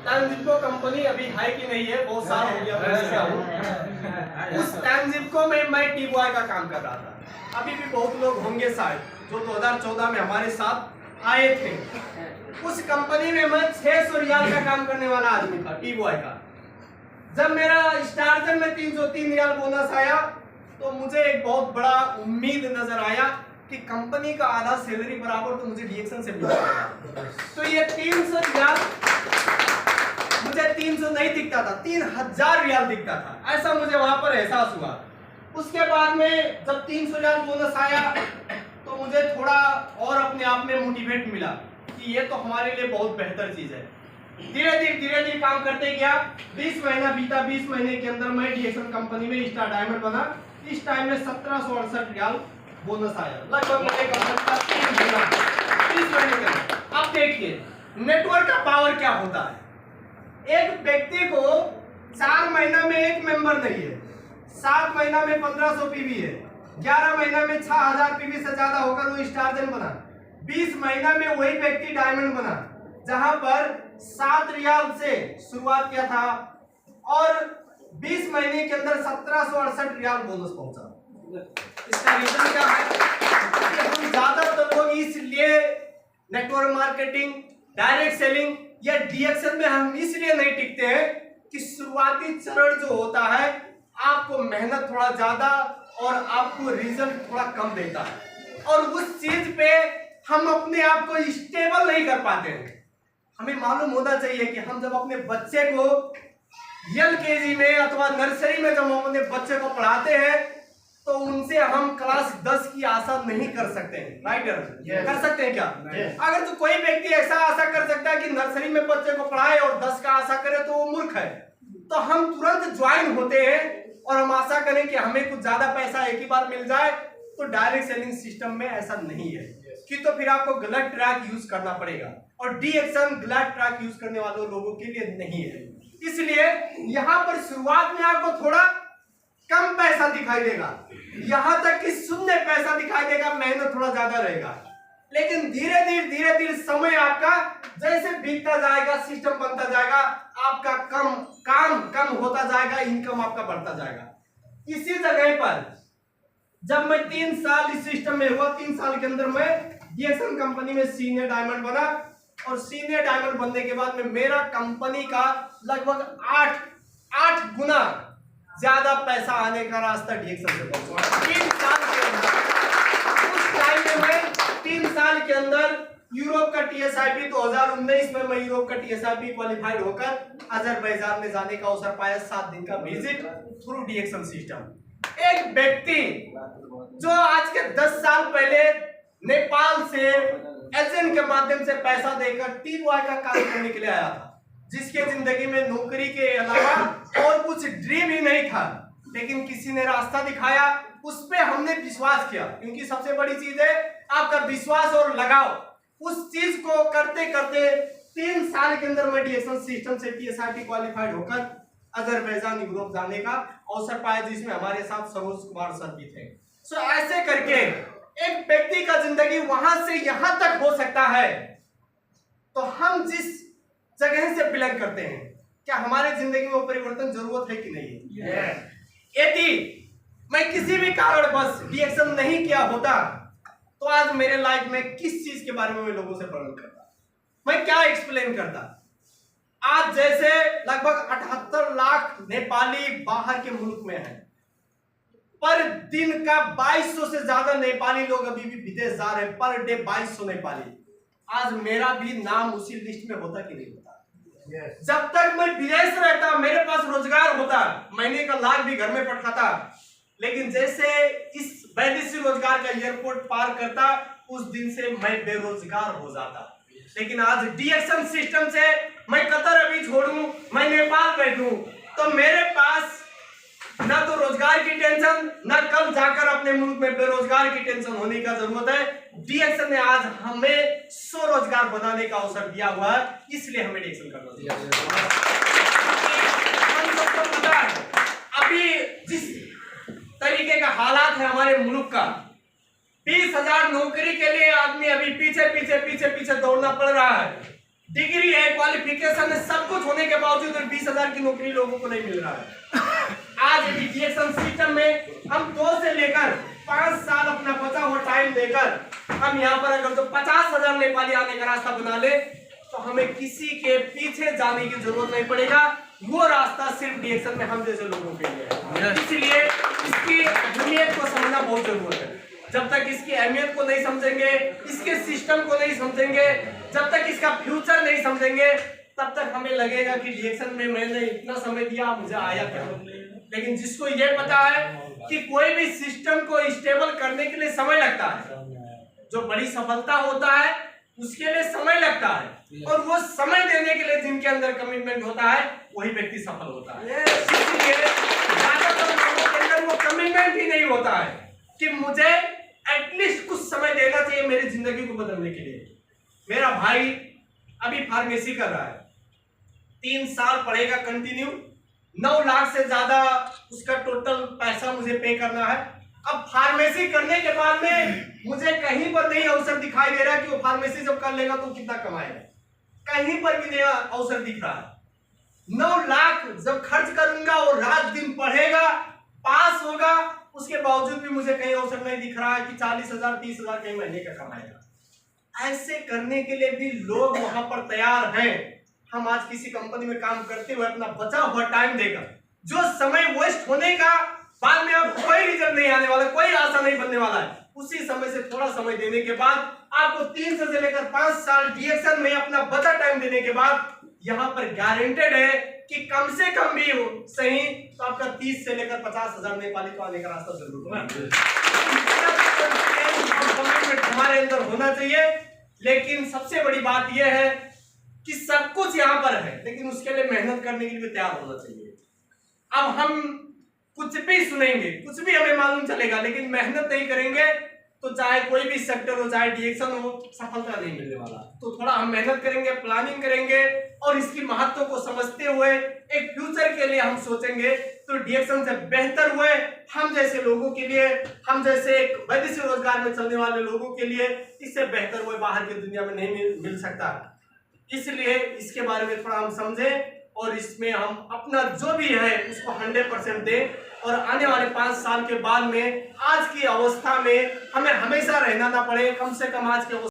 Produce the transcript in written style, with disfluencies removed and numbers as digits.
टैंजिब्को company अभी है कि नहीं है, बहुत साल हो गया मैं इससे हूँ। उस टैंजिब्को में मैं टी बॉय का काम कर रहा था। अभी भी बहुत लोग होंगे शायद जो 2014 में हमारे साथ आए थे। उस कंपनी में मैं 600 रियाल का काम करने वाला आदमी था, टी बॉय का। जब मेरा स्टार्टर में 303 रियाल बोनस आया तो मुझे एक बहुत बड़ा उम्मीद नजर आया कि कंपनी का आधा सैलरी बराबर तो मुझे डीएक्सन से मिलेगा। तो ये 300 रियाल मुझे 300 नहीं दिखता था, 3000 रियाल दिखता था, ऐसा मुझे वहां पर एहसास हुआ। उसके बाद में जब 300 रियाल बोनस आया तो मुझे थोड़ा और अपने आप में मोटिवेट मिला कि ये तो हमारे लिए बहुत बेहतर चीज है। धीरे धीरे काम करते गया। 20 महीना बीता, 20 महीने के अंदर मैं डीएक्सन कंपनी में स्टार डायमंड बना। इस टाइम में 1768 रियाल बोनस आया, लगभग मेरे कंपनी का 3 गुना 20 महीने के अंदर। अब देखिए नेटवर्क का पावर क्या होता है। एक व्यक्ति को 4 महीना में एक मेंबर नहीं है, 7 महीना में 1500 पीवी है, 11 महीना में 6000 पीवी से ज्यादा होकर वो स्टारजन बना, 20 महीना में वही व्यक्ति डायमंड बना, जहां पर 7 रियाल से शुरुआत किया था और 20 महीने के अंदर 1768 रियाल बोनस पहुंचा। इसका रीजन क्या है कि हम ज्यादातर लोग इसलिए नेटवर्क मार्केटिंग, डायरेक्ट सेलिंग या डीएक्सन में हम इसलिए नहीं टिकते हैं कि शुरुआती चरण जो होता है आपको मेहनत थोड़ा ज्यादा और आपको रिजल्ट थोड़ा कम देता है, और उस चीज पे हम अपने आप को स्टेबल नहीं कर पाते हैं। हमें मालूम होना चाहिए कि हम जब अपने बच्चे को एलकेजी में अथवा नर्सरी में जब हम अपने बच्चे को पढ़ाते हैं तो उनसे हम क्लास 10 की आशा नहीं कर सकते हैं, राइट? कर सकते हैं क्या? अगर तो कोई व्यक्ति ऐसा आशा कर सकता है कि नर्सरी में बच्चे को पढ़ाए और 10 का आशा करे तो वो मूर्ख है। तो हम तुरंत ज्वाइन होते हैं और हम आशा करें कि हमें कुछ ज्यादा पैसा एक ही बार मिल जाए। तो डायरेक्ट सेलिंग सिस्टम में ऐसा नहीं है कि तो फिर आपको गलत ट्रैक यूज करना पड़ेगा, और डीएक्सन गलत ट्रैक यूज करने वाले लोगों के लिए नहीं है। इसलिए यहाँ पर शुरुआत में आपको थोड़ा कम पैसा दिखाई देगा, यहां तक कि शून्य पैसा दिखाई देगा, मेहनत थोड़ा ज्यादा रहेगा। लेकिन धीरे धीरे समय आपका जैसे बीतता जाएगा, सिस्टम बनता जाएगा, आपका काम कम होता जाएगा, इनकम आपका बढ़ता जाएगा। इसी जगह पर जब मैं 3 साल इस सिस्टम में हुआ, 3 साल के अंदर मैं डीएक्सन कंपनी में सीनियर डायमंड बना, और सीनियर डायमंड बनने के बाद में मेरा कंपनी का लगभग 8 गुना ज्यादा पैसा आने का रास्ता डीएक्सन से पहुंचा 3 साल के अंदर। उस टाइम में मैं 3 साल के अंदर यूरोप का टीएसआईपी 2019 में मैं यूरोप का टीएसआईपी क्वालिफाइड होकर अजरबैजान में जाने का अवसर पाया, 7 दिन का विजिट थ्रू डीएक्सन सिस्टम। एक व्यक्ति जो आज के 10 साल पहले नेपाल से एजेंट के माध्यम से पैसा देकर टी बॉय का काम करने के लिए आया था, जिसके जिंदगी में नौकरी के अलावा और कुछ ड्रीम ही नहीं था, लेकिन किसी ने रास्ता दिखाया, उस पे हमने विश्वास किया, क्योंकि सबसे बड़ी चीज है आपका विश्वास और लगाव। उस चीज को करते करते 3 साल के अंदर मैं डीएक्सन सिस्टम से टीएसआईपी क्वालिफाइड होकर अजरबैजान यूरोप जाने का अवसर पाया, जिसमें हमारे साथ सरोज कुमार सर भी थे। सो ऐसे करके एक व्यक्ति का जिंदगी वहां से यहां तक हो सकता है। तो हम जिस जगह से बिलोंग करते हैं, क्या हमारे जिंदगी में परिवर्तन जरूरत है कि नहीं है? यदि मैं किसी भी कारणवश डीएक्सन नहीं किया होता तो आज मेरे लाइफ में किस चीज के बारे में मैं लोगों से वर्णन करता, मैं क्या एक्सप्लेन करता? आज जैसे लगभग 78 लाख नेपाली बाहर के मुल्क में हैं, पर दिन का 2200 से ज्यादा नेपाली लोग अभी भी विदेश जा रहे हैं, पर डे 2200 नेपाली। आज मेरा भी नाम उसी लिस्ट में होता कि नहीं होता? जब तक मैं विदेश रहता, मेरे पास रोजगार होता, महीने का लाख भी घर में पठाता, लेकिन जैसे इस वैदेशिक रोजगार का एयरपोर्ट पार करता, उस दिन से मैं बेरोजगार हो जाता। लेकिन आज डीएक्सन सिस्टम से मैं कतर अभी छोड़ूं, मैं नेपाल बैठूं, तो मेरे पास ना तो रोजगार की टेंशन, ना कल जाकर अपने मुल्क में बेरोजगार की टेंशन होने का जरूरत है। डीएक्सन ने आज हमें स्वरोजगार बनाने का अवसर दिया हुआ है, इसलिए हमें डीएक्सन करना चाहिए। पता है अभी जिस तरीके का हालात है हमारे मुल्क का, 20,000 नौकरी के लिए आदमी अभी पीछे दौड़ना पड़ रहा है। डिग्री है, क्वालिफिकेशन है, सब कुछ होने के बावजूद 20,000 की नौकरी लोगों को नहीं मिल रहा है। आज डिएक्शन सिस्टम में हम 2 से लेकर 5 साल अपना बचा हुआ टाइम देकर हम यहाँ पर अगर तो 50,000 नेपाली आने का रास्ता बना ले तो हमें किसी के पीछे जाने की जरूरत नहीं पड़ेगा। वो रास्ता सिर्फ डिएक्शन में हम जैसे लोगों के लिए है। इसलिए इसकी अहमियत को समझना बहुत जरूरत है। जब तक इसकी अहमियत को नहीं समझेंगे, इसके सिस्टम को नहीं समझेंगे, जब तक इसका फ्यूचर नहीं समझेंगे, तब तक हमें लगेगा कि डिएक्शन में मैंने इतना समय दिया, मुझे आया क्या। लेकिन जिसको ये पता है कि कोई भी सिस्टम को स्टेबल करने के लिए समय लगता है, जो बड़ी सफलता होता है उसके लिए समय लगता है, और वो समय देने के लिए जिनके अंदर कमिटमेंट होता है वही व्यक्ति सफल होता है। इसलिए ज्यादातर लोगों के अंदर वो कमिटमेंट ही नहीं होता है कि मुझे एटलीस्ट कुछ समय देना चाहिए मेरी जिंदगी को बदलने के लिए। मेरा भाई अभी फार्मेसी कर रहा है, 3 साल पढ़ेगा कंटिन्यू, 9 लाख से ज्यादा उसका टोटल पैसा मुझे पे करना है। अब फार्मेसी करने के बाद में मुझे कहीं पर नहीं अवसर दिखाई दे रहा है कि वो फार्मेसी जब कर लेगा तो कितना कमाएगा, कहीं पर भी नहीं अवसर दिख रहा है। 9 लाख जब खर्च करूंगा, वो रात दिन पढ़ेगा, पास होगा, उसके बावजूद भी मुझे कहीं अवसर नहीं दिख रहा है कि 40,000 30,000 कहीं महीने का कमाएगा। ऐसे करने के लिए भी लोग वहां पर तैयार हैं। हम आज किसी कंपनी में काम करते हुए अपना बचा हुआ टाइम देकर, जो समय वेस्ट होने का बाद में अब कोई रिजल्ट नहीं आने वाला, कोई आशा नहीं बनने वाला है, उसी समय से थोड़ा समय देने के बाद आपको 3 से लेकर 5 साल डिएक्शन में अपना बचा टाइम देने के बाद यहाँ पर गारंटेड है कि कम से कम भी हो सही तो आपका 30 से लेकर 50,000 नेपाली को आने का रास्ता जरूर होगा। हमारे अंदर होना चाहिए। लेकिन सबसे बड़ी बात यह है कि सब कुछ यहाँ पर है, लेकिन उसके लिए मेहनत करने के लिए तैयार होना चाहिए। अब हम कुछ भी सुनेंगे, कुछ भी हमें मालूम चलेगा, लेकिन मेहनत नहीं करेंगे तो चाहे कोई भी सेक्टर हो, चाहे डिएक्शन हो, सफलता नहीं मिलने वाला। तो थोड़ा हम मेहनत करेंगे, प्लानिंग करेंगे और इसकी महत्व को समझते हुए एक फ्यूचर के लिए हम सोचेंगे तो डिएक्शन से बेहतर हुए हम जैसे लोगों के लिए, हम जैसे एक वैदेशिक रोजगार में चलने वाले लोगों के लिए, इससे बेहतर हुए बाहर की दुनिया में नहीं मिल सकता। इसलिए इसके बारे में थोड़ा हम समझें और इसमें हम अपना जो भी है उसको 100% दें, और आने वाले 5 साल के बाद में आज की अवस्था में हमें हमेशा रहना ना पड़े, कम से कम आज की